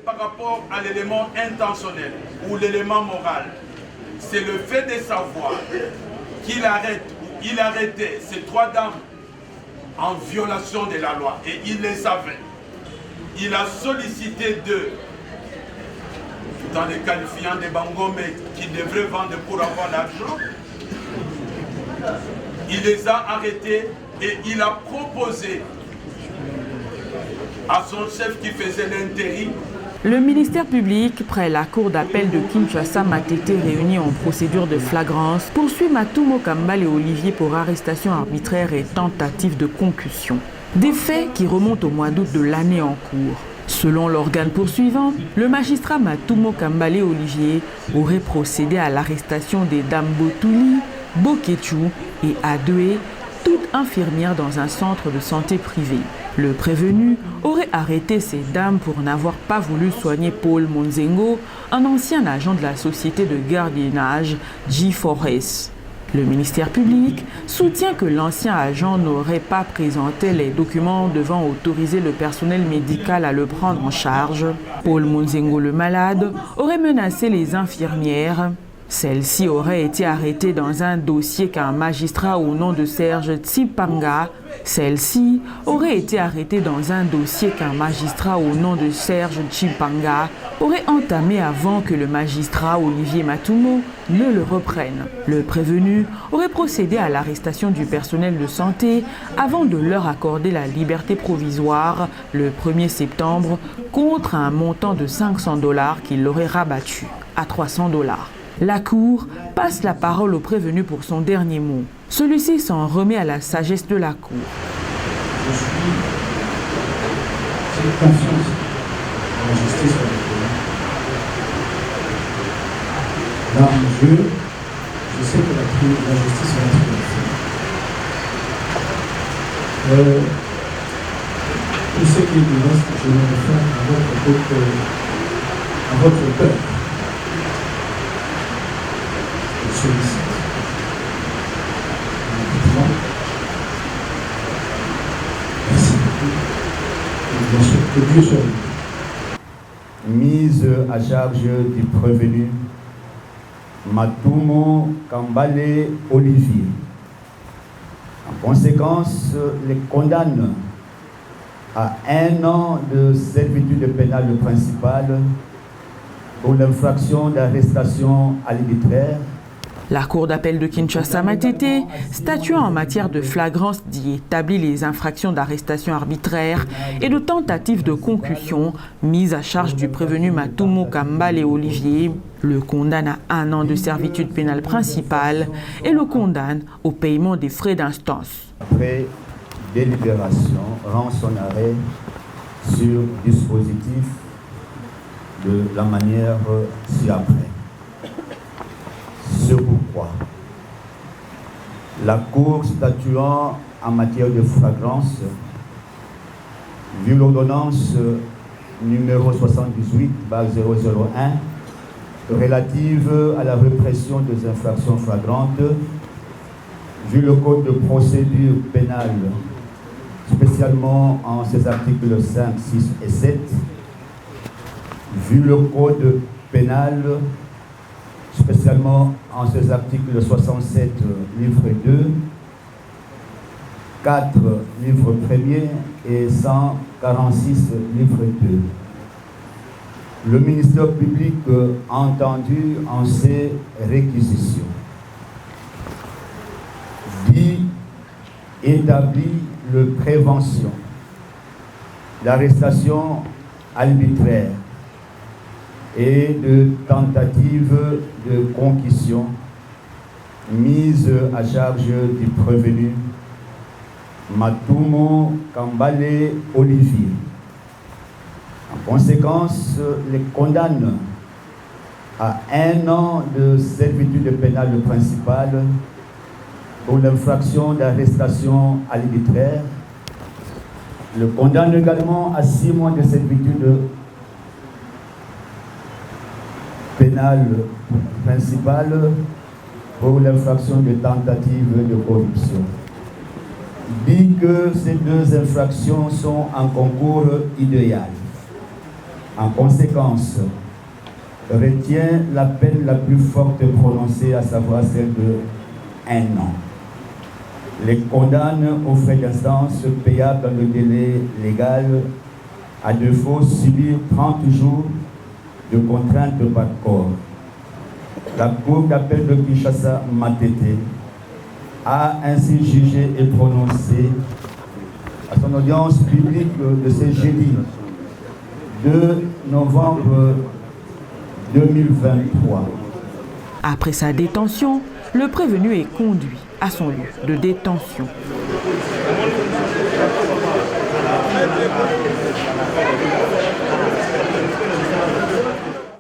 par rapport à l'élément intentionnel ou l'élément moral, c'est le fait de savoir qu'il arrêtait ces trois dames en violation de la loi, et il les savait. Il a sollicité d'eux, dans les qualifiants des Bangombe qui devraient vendre pour avoir l'argent, il les a arrêtés et il a proposé à son chef qui faisait l'intérim. Le ministère public, près la cour d'appel de Kinshasa Matete réunie en procédure de flagrance, poursuit Matumo Kambale Olivier pour arrestation arbitraire et tentative de concussion. Des faits qui remontent au mois d'août de l'année en cours. Selon l'organe poursuivant, le magistrat Matumo Kambale Olivier aurait procédé à l'arrestation des dames Botuli, Bokechu et Adoué, toutes infirmières dans un centre de santé privé. Le prévenu aurait arrêté ces dames pour n'avoir pas voulu soigner Paul Monzengo, un ancien agent de la société de gardiennage G4S. Le ministère public soutient que l'ancien agent n'aurait pas présenté les documents devant autoriser le personnel médical à le prendre en charge. Paul Monzengo, le malade, aurait menacé les infirmières. Celle-ci aurait été arrêtée dans un dossier qu'un magistrat au nom de Serge Tsipanga. Celle-ci aurait été arrêtée dans un dossier qu'un magistrat au nom de Serge Tsipanga aurait entamé avant que le magistrat Olivier Matumo ne le reprenne. Le prévenu aurait procédé à l'arrestation du personnel de santé avant de leur accorder la liberté provisoire le 1er septembre contre un montant de $500 qu'il l'aurait rabattu à $300. La Cour passe la parole au prévenu pour son dernier mot. Celui-ci s'en remet à la sagesse de la Cour. J'ai confiance en la justice européenne. Là, je sais que la justice va triompher. Tout ce qui est reste, je vais le faire à votre peur. Merci beaucoup. Que Dieu soit mise à charge du prévenu Matumo Kambale Olivier. En conséquence, les condamne à 1 an de servitude pénale principale pour l'infraction d'arrestation arbitraire. La Cour d'appel de Kinshasa Matete, statuant en matière de flagrance, dit établit les infractions d'arrestation arbitraire et de tentative de concussion mises à charge du prévenu Matumo Kambale Olivier, le condamne à 1 an de servitude pénale principale et le condamne au paiement des frais d'instance. Après délibération, rend son arrêt sur dispositif de la manière ci-après. C'est pourquoi la Cour statuant en matière de flagrance, vu l'ordonnance numéro 78/001 relative à la répression des infractions flagrantes, vu le Code de procédure pénale, spécialement en ses articles 5, 6 et 7, vu le Code pénal, spécialement en ses articles 67, livre 2, 4, livre 1er et 146, livre 2. Le ministère public a entendu en ces réquisitions. Dit, établit le prévention, l'arrestation arbitraire et de tentative de concussion mise à charge du prévenu Matumo Kambale Olivier. En conséquence, les condamne à 1 an de servitude pénale principale pour l'infraction d'arrestation arbitraire. Le condamne également à 6 mois de servitude pénale principale pour l'infraction de tentative de corruption. Dit que ces 2 infractions sont en concours idéal. En conséquence, retient la peine la plus forte prononcée, à savoir celle de 1 an. Les condamne aux frais d'instance payables dans le délai légal, à défaut subir 30 jours de contrainte par corps. La Cour d'appel de Kinshasa Matete a ainsi jugé et prononcé à son audience publique de ce jeudi 2 novembre 2023. Après sa détention, le prévenu est conduit à son lieu de détention.